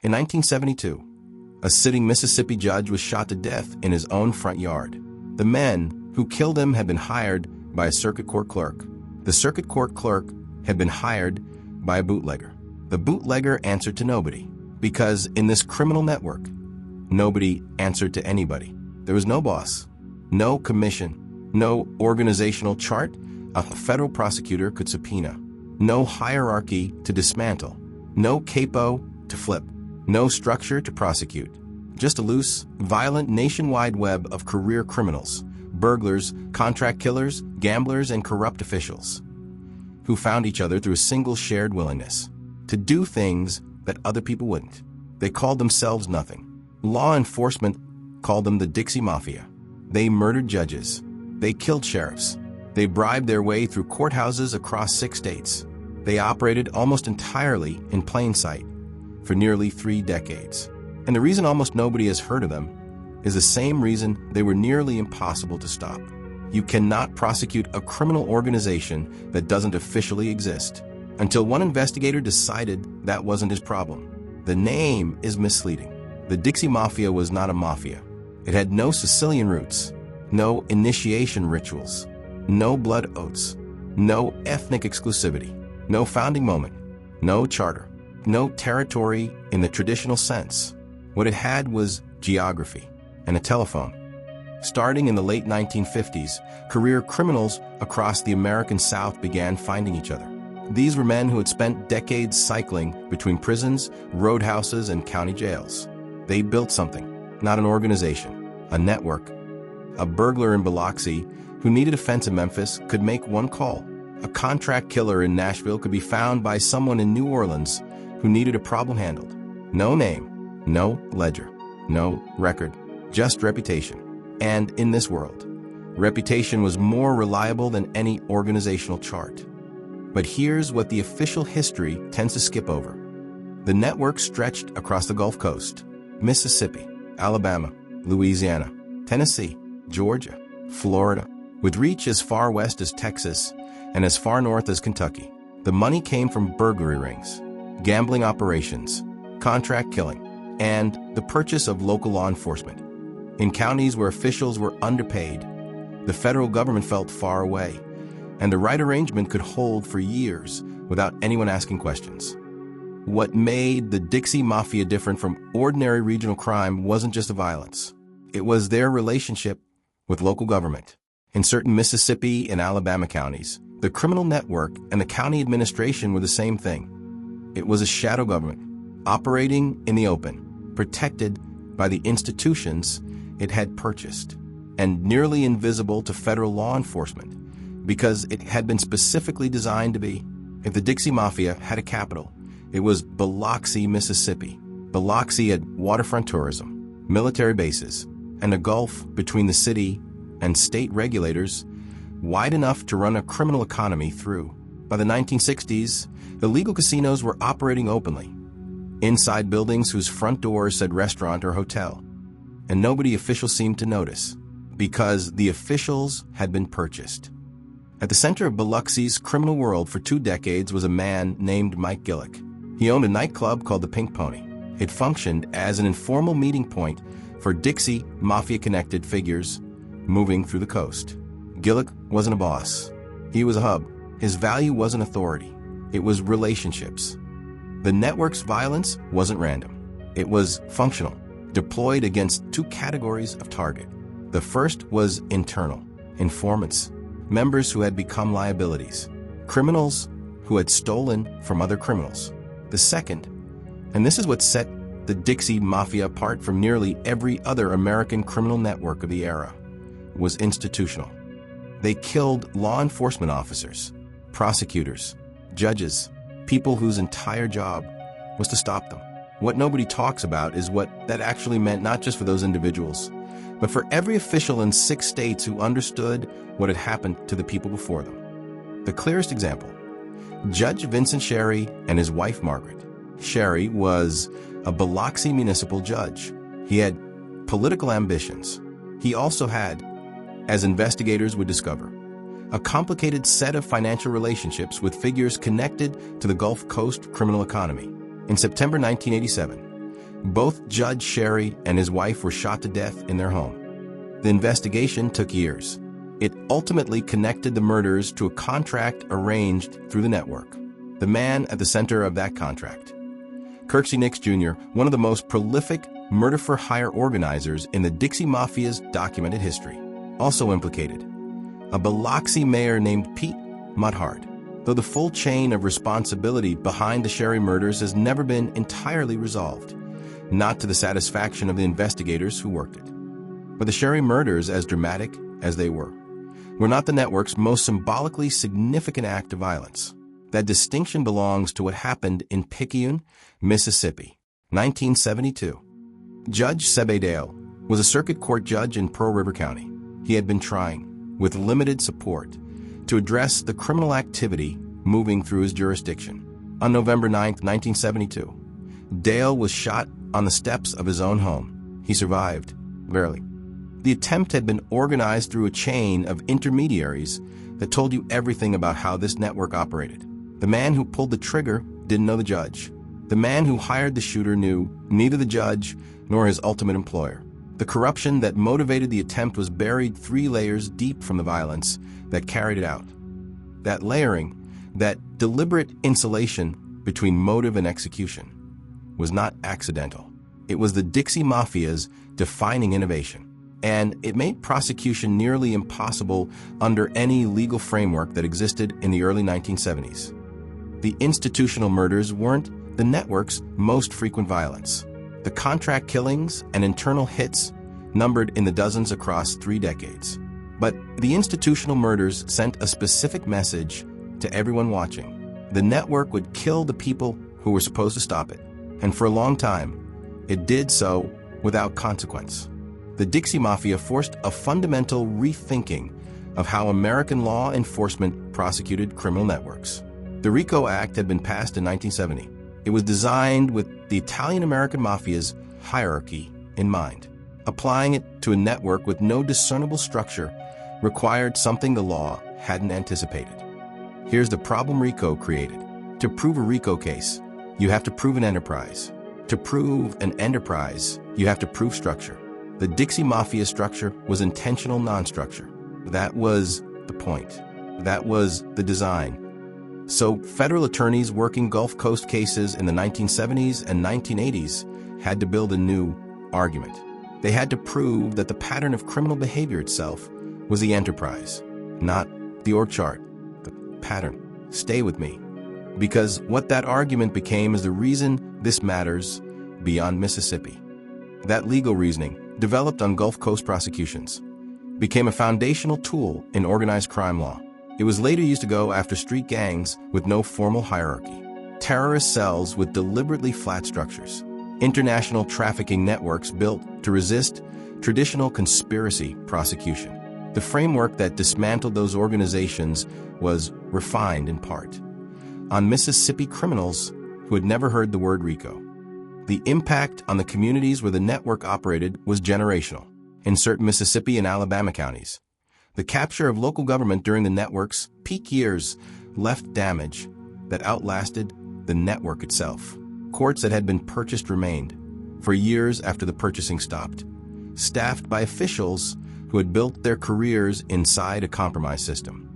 In 1972, a sitting Mississippi judge was shot to death in his own front yard. The men who killed him had been hired by a circuit court clerk. The circuit court clerk had been hired by a bootlegger. The bootlegger answered to nobody, because in this criminal network, nobody answered to anybody. There was no boss, no commission, no organizational chart a federal prosecutor could subpoena, no hierarchy to dismantle, no capo to flip, no structure to prosecute. Just a loose, violent nationwide web of career criminals, burglars, contract killers, gamblers, and corrupt officials who found each other through a single shared willingness to do things that other people wouldn't. They called themselves nothing. Law enforcement called them the Dixie Mafia. They murdered judges. They killed sheriffs. They bribed their way through courthouses across 6 states. They operated almost entirely in plain sight for nearly 3 decades. And the reason almost nobody has heard of them is the same reason they were nearly impossible to stop. You cannot prosecute a criminal organization that doesn't officially exist, until one investigator decided that wasn't his problem. The name is misleading. The Dixie Mafia was not a mafia. It had no Sicilian roots, no initiation rituals, no blood oaths, no ethnic exclusivity, no founding moment, no charter, no territory in the traditional sense. What it had was geography and a telephone. Starting in the late 1950s, career criminals across the American South began finding each other. These were men who had spent decades cycling between prisons, roadhouses, and county jails. They built something, not an organization, a network. A burglar in Biloxi who needed a fence in Memphis could make one call. A contract killer in Nashville could be found by someone in New Orleans who needed a problem handled. No name, no ledger, no record, just reputation. And in this world, reputation was more reliable than any organizational chart. But here's what the official history tends to skip over. The network stretched across the Gulf Coast: Mississippi, Alabama, Louisiana, Tennessee, Georgia, Florida, with reach as far west as Texas and as far north as Kentucky. The money came from burglary rings, gambling operations, contract killing, and the purchase of local law enforcement. In counties where officials were underpaid, the federal government felt far away, and the right arrangement could hold for years without anyone asking questions. What made the Dixie Mafia different from ordinary regional crime wasn't just the violence. It was their relationship with local government. In certain Mississippi and Alabama counties, the criminal network and the county administration were the same thing. It was a shadow government, operating in the open, protected by the institutions it had purchased, and nearly invisible to federal law enforcement because it had been specifically designed to be. If the Dixie Mafia had a capital, it was Biloxi, Mississippi. Biloxi had waterfront tourism, military bases, and a gulf between the city and state regulators wide enough to run a criminal economy through. By the 1960s, illegal casinos were operating openly, inside buildings whose front doors said restaurant or hotel. And nobody official seemed to notice, because the officials had been purchased. At the center of Biloxi's criminal world for 2 decades was a man named Mike Gillick. He owned a nightclub called the Pink Pony. It functioned as an informal meeting point for Dixie Mafia-connected figures moving through the coast. Gillick wasn't a boss. He was a hub. His value wasn't authority. It was relationships. The network's violence wasn't random. It was functional, deployed against 2 categories of target. The first was internal, informants, members who had become liabilities, criminals who had stolen from other criminals. The second, and this is what set the Dixie Mafia apart from nearly every other American criminal network of the era, was institutional. They killed law enforcement officers, prosecutors, judges, people whose entire job was to stop them. What nobody talks about is what that actually meant, not just for those individuals, but for every official in 6 states who understood what had happened to the people before them. The clearest example, Judge Vincent Sherry and his wife Margaret. Sherry was a Biloxi municipal judge. He had political ambitions. He also had, as investigators would discover, a complicated set of financial relationships with figures connected to the Gulf Coast criminal economy. In September 1987, Both Judge Sherry and his wife were shot to death in their home. The investigation took years. It ultimately connected the murders to a contract arranged through the network. The man at the center of that contract, Kirksey Nix Jr., one of the most prolific murder-for-hire organizers in the Dixie Mafia's documented history, also implicated a Biloxi mayor named Pete Mudhard, though the full chain of responsibility behind the Sherry murders has never been entirely resolved, not to the satisfaction of the investigators who worked it. But the Sherry murders, as dramatic as they were not the network's most symbolically significant act of violence. That distinction belongs to what happened in Picayune, Mississippi, 1972. Judge Sebe Dale was a circuit court judge in Pearl River County. He had been trying, with limited support, to address the criminal activity moving through his jurisdiction. On November 9, 1972, Dale was shot on the steps of his own home. He survived, barely. The attempt had been organized through a chain of intermediaries that told you everything about how this network operated. The man who pulled the trigger didn't know the judge. The man who hired the shooter knew neither the judge nor his ultimate employer. The corruption that motivated the attempt was buried 3 layers deep from the violence that carried it out. That layering, that deliberate insulation between motive and execution, was not accidental. It was the Dixie Mafia's defining innovation. And it made prosecution nearly impossible under any legal framework that existed in the early 1970s. The institutional murders weren't the network's most frequent violence. The contract killings and internal hits numbered in the dozens across 3 decades. But the institutional murders sent a specific message to everyone watching. The network would kill the people who were supposed to stop it. And for a long time, it did so without consequence. The Dixie Mafia forced a fundamental rethinking of how American law enforcement prosecuted criminal networks. The RICO Act had been passed in 1970. It was designed with the Italian-American Mafia's hierarchy in mind. Applying it to a network with no discernible structure required something the law hadn't anticipated. Here's the problem RICO created. To prove a RICO case, you have to prove an enterprise. To prove an enterprise, you have to prove structure. The Dixie Mafia structure was intentional non-structure. That was the point. That was the design. So federal attorneys working Gulf Coast cases in the 1970s and 1980s had to build a new argument. They had to prove that the pattern of criminal behavior itself was the enterprise, not the org chart, the pattern. Stay with me. Because what that argument became is the reason this matters beyond Mississippi. That legal reasoning, developed on Gulf Coast prosecutions, became a foundational tool in organized crime law. It was later used to go after street gangs with no formal hierarchy, terrorist cells with deliberately flat structures, international trafficking networks built to resist traditional conspiracy prosecution. The framework that dismantled those organizations was refined in part on Mississippi criminals who had never heard the word RICO. The impact on the communities where the network operated was generational. In certain Mississippi and Alabama counties, the capture of local government during the network's peak years left damage that outlasted the network itself. Courts that had been purchased remained for years after the purchasing stopped, staffed by officials who had built their careers inside a compromise system.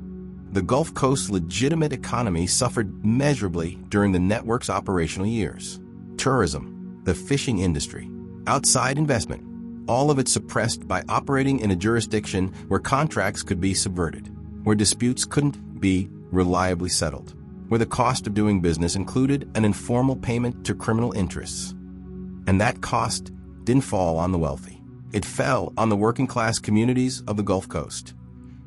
The Gulf Coast's legitimate economy suffered measurably during the network's operational years. Tourism, the fishing industry, outside investment, all of it suppressed by operating in a jurisdiction where contracts could be subverted, where disputes couldn't be reliably settled, where the cost of doing business included an informal payment to criminal interests. And that cost didn't fall on the wealthy. It fell on the working-class communities of the Gulf Coast,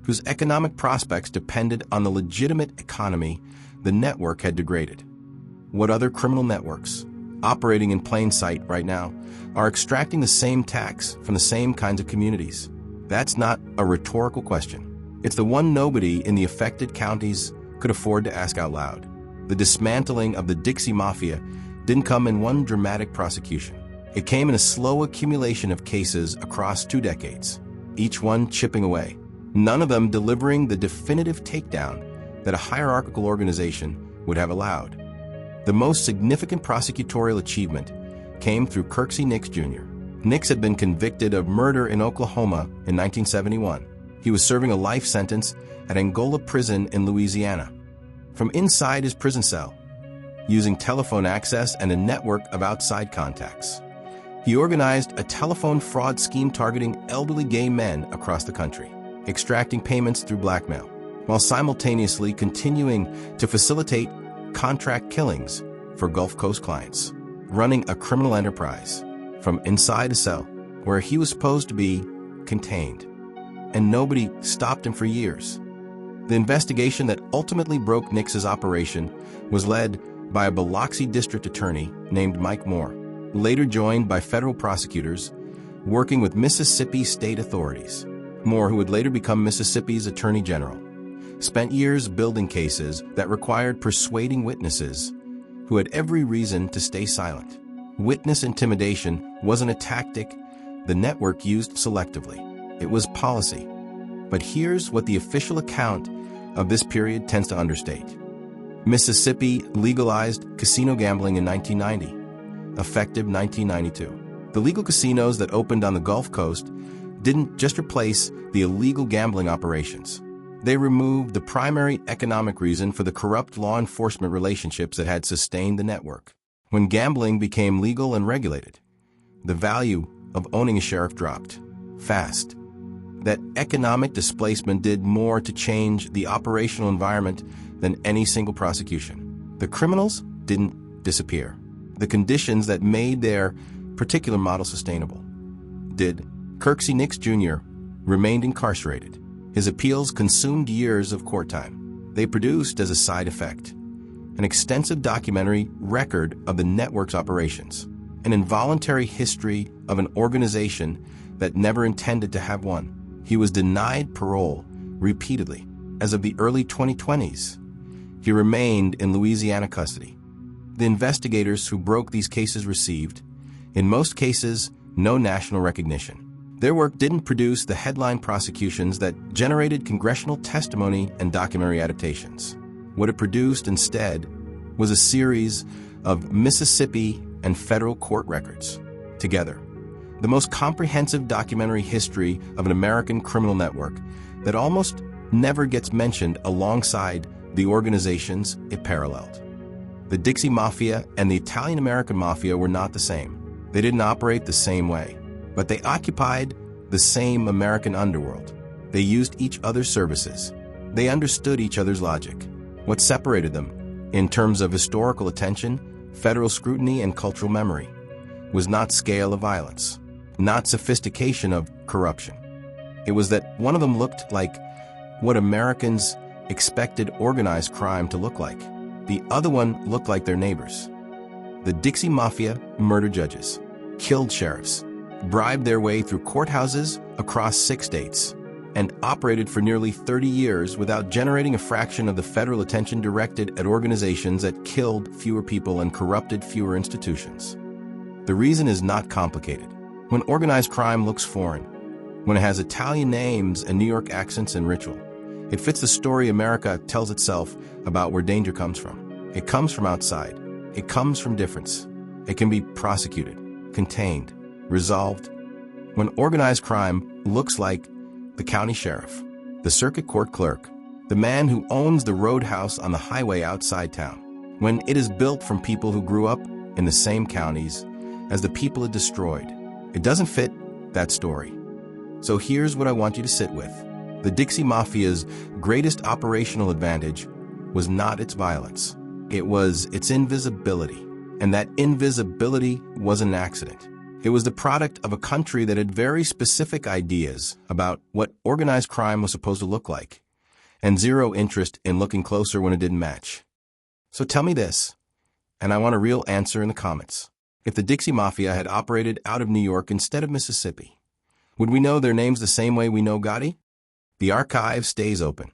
whose economic prospects depended on the legitimate economy the network had degraded. What other criminal networks, operating in plain sight right now, are extracting the same tax from the same kinds of communities? That's not a rhetorical question. It's the one nobody in the affected counties could afford to ask out loud. The dismantling of the Dixie Mafia didn't come in one dramatic prosecution. It came in a slow accumulation of cases across 2 decades, each one chipping away, none of them delivering the definitive takedown that a hierarchical organization would have allowed. The most significant prosecutorial achievement came through Kirksey Nix Jr. Nix had been convicted of murder in Oklahoma in 1971. He was serving a life sentence at Angola Prison in Louisiana. From inside his prison cell, using telephone access and a network of outside contacts, he organized a telephone fraud scheme targeting elderly gay men across the country, extracting payments through blackmail, while simultaneously continuing to facilitate contract killings for Gulf Coast clients, running a criminal enterprise from inside a cell where he was supposed to be contained. And nobody stopped him for years. The investigation that ultimately broke Nix's operation was led by a Biloxi district attorney named Mike Moore, later joined by federal prosecutors working with Mississippi state authorities. Moore, who would later become Mississippi's Attorney General, spent years building cases that required persuading witnesses who had every reason to stay silent. Witness intimidation wasn't a tactic the network used selectively. It was policy. But here's what the official account of this period tends to understate. Mississippi legalized casino gambling in 1990. Effective 1992. The legal casinos that opened on the Gulf Coast didn't just replace the illegal gambling operations. They removed the primary economic reason for the corrupt law enforcement relationships that had sustained the network. When gambling became legal and regulated, the value of owning a sheriff dropped fast. That economic displacement did more to change the operational environment than any single prosecution. The criminals didn't disappear. The conditions that made their particular model sustainable did. Kirksey Nix Jr. remained incarcerated. His appeals consumed years of court time. They produced, as a side effect, an extensive documentary record of the network's operations, an involuntary history of an organization that never intended to have one. He was denied parole repeatedly. As of the early 2020s, he remained in Louisiana custody. The investigators who broke these cases received, in most cases, no national recognition. Their work didn't produce the headline prosecutions that generated congressional testimony and documentary adaptations. What it produced instead was a series of Mississippi and federal court records. Together, the most comprehensive documentary history of an American criminal network that almost never gets mentioned alongside the organizations it paralleled. The Dixie Mafia and the Italian-American Mafia were not the same. They didn't operate the same way, but they occupied the same American underworld. They used each other's services. They understood each other's logic. What separated them, in terms of historical attention, federal scrutiny, and cultural memory, was not scale of violence, not sophistication of corruption. It was that one of them looked like what Americans expected organized crime to look like. The other one looked like their neighbors. The Dixie Mafia murdered judges, killed sheriffs, bribed their way through courthouses across 6 states, and operated for nearly 30 years without generating a fraction of the federal attention directed at organizations that killed fewer people and corrupted fewer institutions. The reason is not complicated. When organized crime looks foreign, when it has Italian names and New York accents and ritual, it fits the story America tells itself about where danger comes from. It comes from outside. It comes from difference. It can be prosecuted, contained, resolved. When organized crime looks like the county sheriff, the circuit court clerk, the man who owns the roadhouse on the highway outside town, when it is built from people who grew up in the same counties as the people it destroyed, it doesn't fit that story. So here's what I want you to sit with. The Dixie Mafia's greatest operational advantage was not its violence. It was its invisibility. And that invisibility wasn't an accident. It was the product of a country that had very specific ideas about what organized crime was supposed to look like, and zero interest in looking closer when it didn't match. So tell me this, and I want a real answer in the comments. If the Dixie Mafia had operated out of New York instead of Mississippi, would we know their names the same way we know Gotti? The archive stays open.